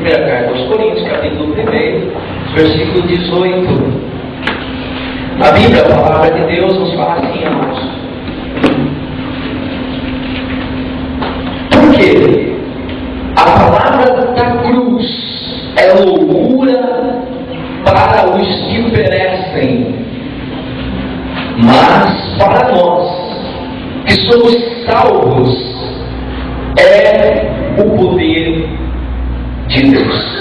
Primeira carta aos Coríntios, capítulo 1, versículo 18. A Bíblia, a palavra de Deus, nos fala assim, amados. Por quê? A palavra da cruz é loucura para os que perecem, mas para nós que somos salvos é o poder de Deus.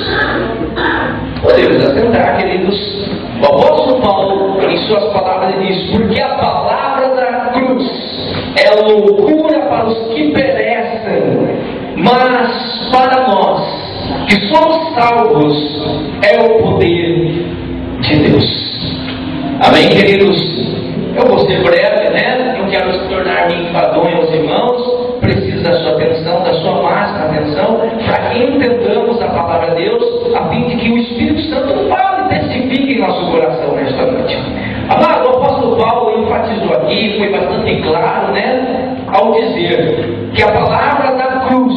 Podemos assentar, queridos. O apóstolo Paulo, em suas palavras, diz: porque a palavra da cruz é loucura para os que perecem, mas para nós que somos salvos é o poder de Deus. Amém, queridos? Eu vou ser breve, né? Não quero se tornar enfadonho aos irmãos. Preciso da sua atenção, da sua máxima atenção, para que entendamos a palavra de Deus, a fim de que o Espírito Santo fale e testifique em nosso coração nesta noite. Amado, o apóstolo Paulo enfatizou aqui, foi bastante claro, né? Ao dizer que a palavra da cruz,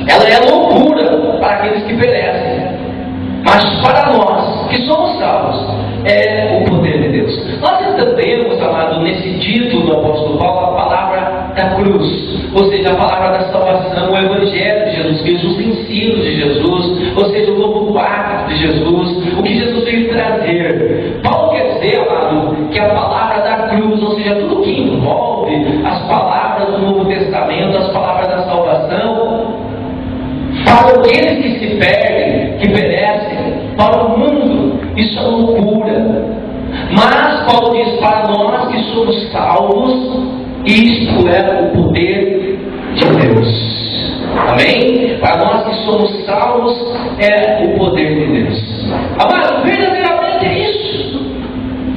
ela é loucura para aqueles que perecem, mas para nós que somos salvos é o poder de Deus. Nós entendemos, amado, nesse título do apóstolo Paulo, a palavra da cruz, ou seja, a palavra da salvação, o evangelho de Jesus Cristo, os ensinos de Jesus, ou seja, o novo pacto de Jesus, o que Jesus veio trazer. Paulo quer dizer, amado, que a palavra da cruz, ou seja, tudo que envolve as palavras do Novo Testamento, as palavras da salvação, para aqueles que se perdem, que perecem, para o mundo, isso é loucura. Mas Paulo diz: para nós que somos salvos, isto é o poder de Deus. Amém? Para nós que somos salvos, é o poder de Deus. Amado, verdadeiramente é isso,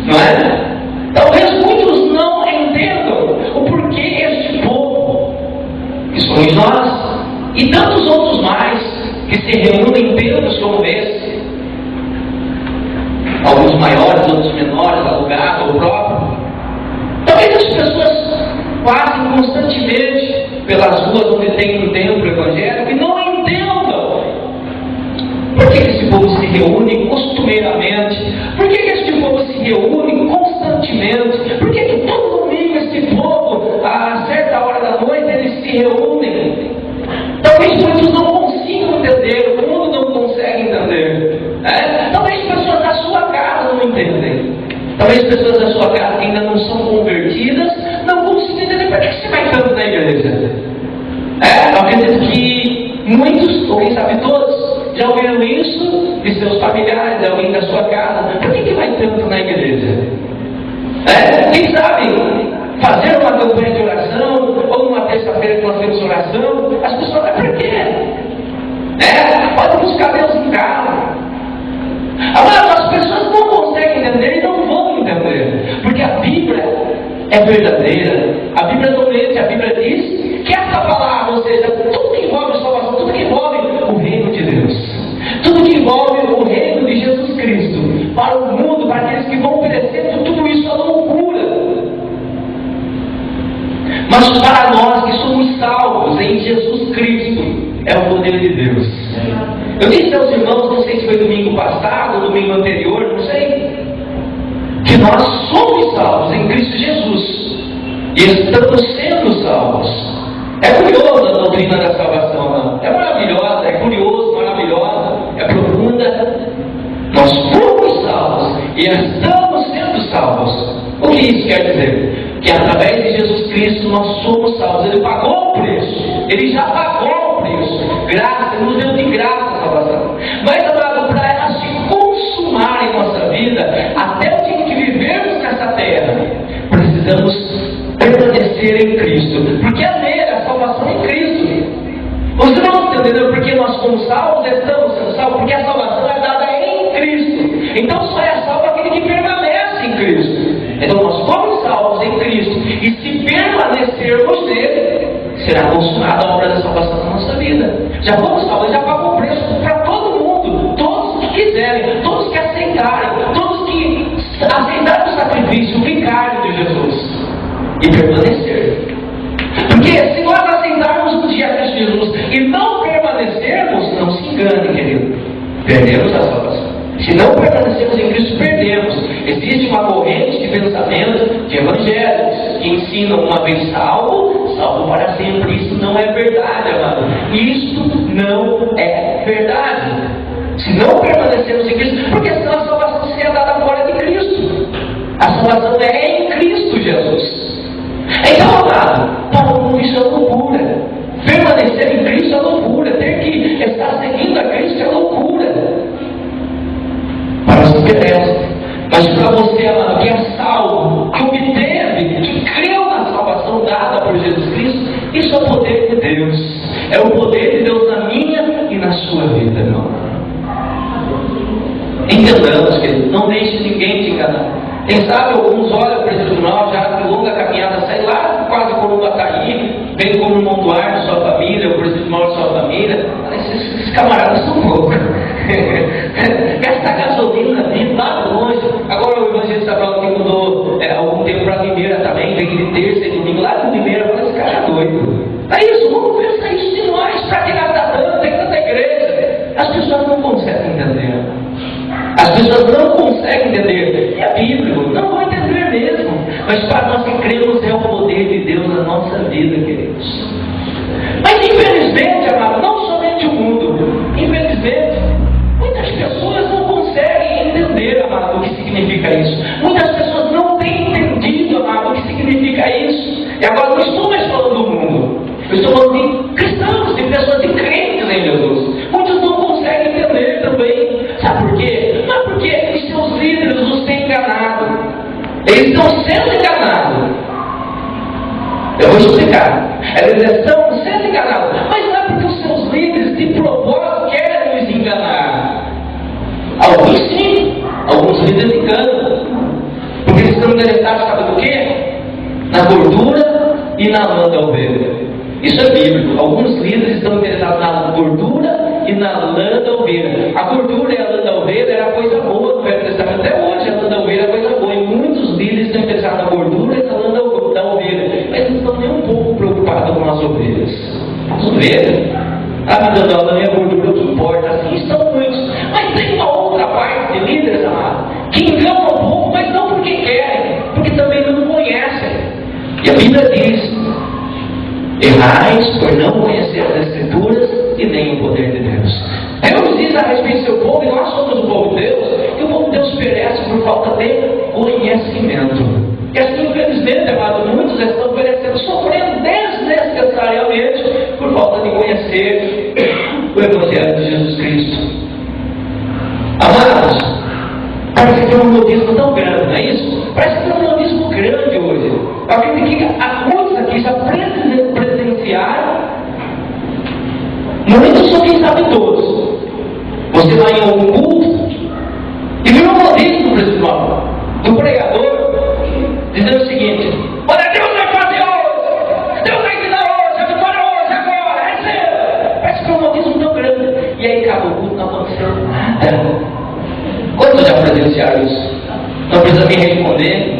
não é? Talvez muitos não entendam o porquê este povo, que somos nós, e tantos outros mais, que se reúnem em templos como esse, alguns maiores, outros menores, alugados ou próprios. Talvez as pessoas passem constantemente pelas ruas onde tem um templo evangélico e não entendam por que esse povo se reúne costumeiramente, por que este povo se reúne constantemente, por que todo domingo esse povo, a certa hora da noite, eles se reúnem. Talvez muitos não consigam entender, o mundo não consegue entender. Talvez pessoas da sua casa não entendem. Talvez pessoas da sua casa que ainda não são convertidas não consigam entender por que você vai tanto na igreja. Acredito que muitos, ou quem sabe todos, já ouviram isso de seus familiares, de alguém da sua casa. Por que vai tanto na igreja? Quem sabe fazer uma campanha de oração, ou numa terça-feira que nós temos oração, as pessoas vão: por quê? Pode buscar Deus em casa. Agora, as pessoas não conseguem entender e não vão entender, porque a Bíblia é verdadeira, a Bíblia não mente, a Bíblia diz que essa palavra, ou seja, tudo que envolve salvação, tudo que envolve o reino de Deus, tudo que envolve o reino de Jesus Cristo, para o mundo, para aqueles que vão perecendo, tudo isso é loucura. Mas para nós que somos salvos em Jesus Cristo, é o poder de Deus. Eu disse aos irmãos, não sei se foi domingo passado, domingo anterior, não sei, que nós somos salvos em Cristo Jesus e estamos sendo salvos. É curioso a doutrina da salvação, não? É maravilhosa, é curioso, maravilhosa, é profunda. Nós fomos salvos e estamos sendo salvos. O que isso quer dizer? Que através de Jesus Cristo nós somos salvos. Ele pagou o preço, Ele já pagou o preço, graça, Ele nos deu de graça a salvação. Mas, amado, para ela se consumar em nossa vida, até o dia em que vivermos nessa terra, precisamos permanecer em Cristo, porque a nele, a salvação é em Cristo. Os irmãos entenderam porque nós somos salvos, estamos sendo salvos, porque a salvação é dada em Cristo. Então só é salvo aquele que permanece em Cristo. Então nós somos salvos em Cristo, e se permanecermos nele, será consumada a obra da salvação na nossa vida. Já fomos salvos, já pagou o preço para todo mundo, todos que quiserem, todos que aceitarem, todos que aceitarem o sacrifício vicário de Jesus e permanecer. Porque se nós aceitarmos o dia de Jesus e não permanecermos, não se engane. perdemos a salvação. Se não permanecemos em Cristo, perdemos. Existe uma corrente de pensamento de evangélicos que ensinam uma vez salvo, salvo para sempre. Isso não é verdade, amado. Isto não é verdade. Se não permanecemos em Cristo, porque senão a salvação seria dada fora de Cristo. A salvação é em Cristo Jesus. Então, amado, para o mundo isso é loucura. Permanecer em Cristo é loucura. Ter que estar seguindo a Cristo é loucura. Para os terrestres. Mas para você, amado, que é salvo, que obteve, que creu na salvação dada por Jesus Cristo, isso é o poder de Deus. É o poder de Deus na minha e na sua vida, não. Entendamos, querido, não deixe ninguém te enganar. Quem sabe alguns olham para esse tribunal já de longa caminhada, sai lá quase como um Bataí, vem como um montuar de sua família, o presidente de sua família. Esses camaradas são loucos. Gasta gasolina, vem lá longe. Agora o evangelista Sabrão que mudou algum tempo para Limeira também, vem de terça e domingo lá de Limeira, fala, esse cara é doido. É isso, vamos pensar isso de nós, para que gastar tanto, tem tanta igreja. As pessoas não conseguem entender. As pessoas não conseguem entender. É bíblico, não vão entender mesmo. Mas para nós que cremos é o poder de Deus na nossa vida, queridos. Mas infelizmente, amado, não somente o mundo. Infelizmente, muitas pessoas não conseguem entender, amado, o que significa isso. Muitas pessoas não têm entendido, amado, o que significa isso. E agora não estou mais falando do mundo. Eu estou falando de cristãos, de pessoas de crentes em Jesus. Muitos não conseguem entender também. Sabe por quê? Não é porque os seus líderes os têm enganado. Eles estão sendo enganados. Eu vou explicar. Eles estão sendo enganados. Mas não é porque os seus líderes de propósito querem os enganar. Alguns sim. Alguns líderes enganam. Porque eles estão interessados, sabe do quê? Na gordura e na lã da ovelha. Isso é bíblico. Alguns líderes estão interessados na gordura e na lã da ovelha. A gordura e a lã da ovelha era coisa boa no Velho Testamento. Até hoje a lã da ovelha é coisa boa. E muitos líderes estão interessados na gordura e na lã da ovelha. Mas eles estão nem um pouco preocupados com as ovelhas. As ovelhas? A vida da lã e a gordura que importa. Assim estão muitos. Mas tem uma outra parte de líderes, amado, que enganam um pouco, mas não porque querem, porque também não conhecem. E a Bíblia diz: errais por não conhecer as Escrituras e nem o poder de Deus. Deus diz a respeito do seu povo, e nós somos o povo de Deus, e o povo de Deus perece por falta de conhecimento. E assim, infelizmente, amado, muitos estão perecendo, sofrendo desnecessariamente por falta de conhecer o Evangelho de Jesus Cristo. Amados, parece que tem um modismo tão grande, não é isso? Parece que tem um modismo grande hoje. Eu acredito que há muitos aqui já presenciaram, muitos só quem sabe todos. Você vai em algum culto e viu um modismo do pregador dizendo o seguinte: olha, Deus vai fazer hoje, Deus vai ensinar hoje, a vitória hoje, agora, receba. Parece que é um modismo tão grande. E aí acaba o culto, não aconteceu nada. Quantos já presenciaram isso? Não precisa me responder.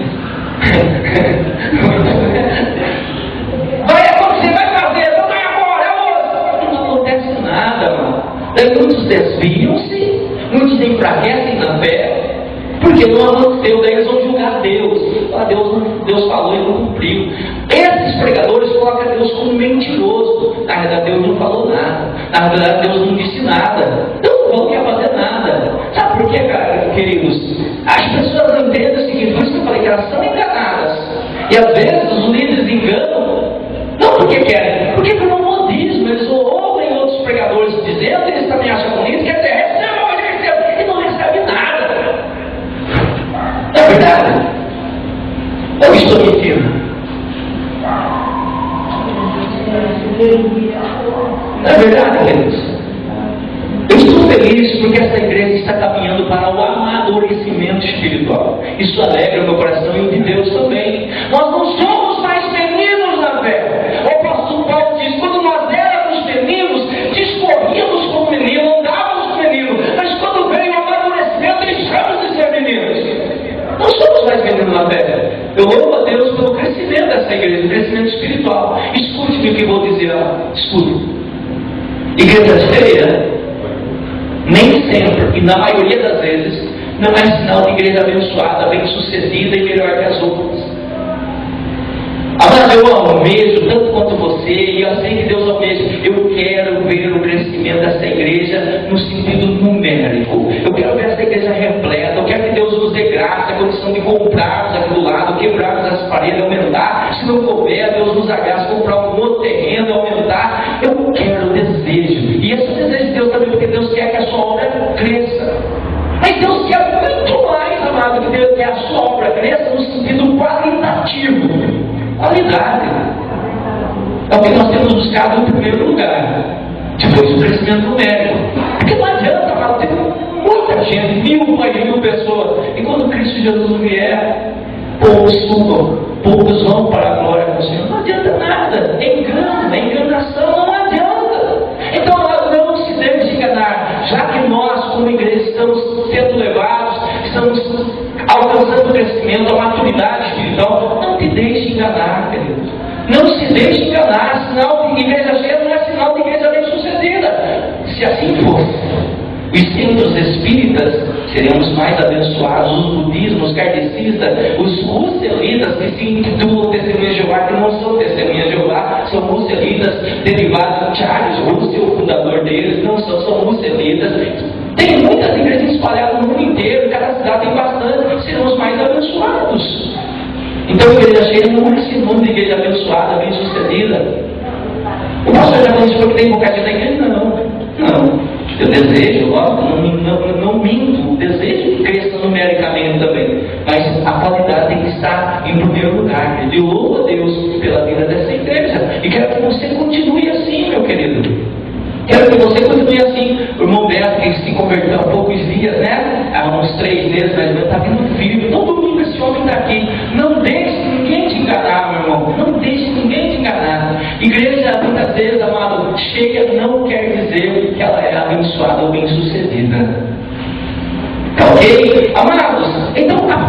Vai acontecer, vai fazer, não vai agora, é hoje. Não acontece nada, mano. Daí muitos desviam-se, muitos enfraquecem na fé, porque não aconteceu. Daí eles vão julgar Deus. Ah, Deus falou e não cumpriu. Esses pregadores colocam Deus como mentiroso. Na verdade, Deus não falou nada. Na verdade, Deus não disse nada. Deus não quer fazer nada. Sabe por quê, cara, queridos? As pessoas não entendem o seguinte: por isso que eu falei que elas são enganadas. E às vezes os líderes enganam, não porque querem, porque por um modismo. Eles ouvem outros pregadores dizendo, eles também acham bonito, quer dizer, receba hoje, receba, e não recebe nada. Não é verdade? Ou estou mentindo? Não é verdade, queridos? Eu estou feliz porque essa igreja está caminhando para o amadurecimento espiritual. Isso alegra o meu coração e o de Deus também. Nós não somos mais meninos na fé. O apóstolo Paulo diz: quando nós éramos meninos, discorríamos como meninos, andávamos como meninos. Mas quando veio o amadurecimento, deixamos de ser meninos. Não somos mais meninos na fé. Eu louvo a Deus pelo crescimento dessa igreja, crescimento espiritual. Escute-me o que eu vou dizer. Escute. Igreja cheia nem sempre, e na maioria das vezes, não é sinal de igreja abençoada, bem-sucedida e melhor que as outras. Mas eu almejo tanto quanto você, e eu sei que Deus almeja. Eu quero ver o crescimento dessa igreja no sentido numérico. Eu quero ver essa igreja repleta. Eu quero que Deus nos dê graça, a condição de comprarmos aqui do lado, quebrarmos as paredes, aumentar. Se não couber, Deus nos dá graça, comprar um outro terreno, aumentar. Eu quero o desejo. E esse é o desejo de Deus também, porque Deus quer que a sua obra cresça. Mas Deus quer muito mais, amado, que Deus quer que a sua obra cresça no sentido qualitativo. Qualidade. É o que nós temos buscado em primeiro lugar. Depois o crescimento numérico. Porque não adianta, amado, tem muita gente, 1.000 pessoas. E quando Cristo Jesus vier, poucos vão para a glória do Senhor. Não adianta nada. É engano, é enganação, não adianta. Então, amado, não se deixe enganar. Já que nós, como igreja, estamos sendo levados, estamos alcançando o crescimento, a maturidade espiritual, não te deixe enganar, querido. Não se deixe enganar. Sinal de igreja cheia não é sinal de igreja bem-sucedida. Se assim fosse, os centros espíritas seríamos mais abençoados. Os budismos, os kardecistas, os russelitas, que se intitulam testemunhas de Jeová, que não são testemunhas de Jeová, são russelitas derivados de Charles Russell, o fundador deles, não são russelitas. Tem muitas igrejas espalhadas no mundo inteiro, cada cidade tem bastante, seremos mais abençoados. Então, a igreja cheia não é sinônimo de igreja abençoada, bem-sucedida. O pastor já falou isso porque tem vocação da igreja? Não. Eu desejo, não minto, desejo que cresça numericamente também. Mas a qualidade tem que estar em primeiro lugar. Eu louvo a Deus pela vida dessa igreja. E quero que você continue assim, meu querido. Quero que você continue assim. O irmão Beto, que se converteu há poucos dias, né? Há uns 3 meses, mas está vindo firme. Todo domingo esse homem está aqui. Não deixe ninguém te enganar, meu irmão. Não deixe ninguém te enganar. Igreja, muitas vezes, amado, cheia não quer dizer que ela é abençoada ou bem-sucedida. Ok? Amados, então a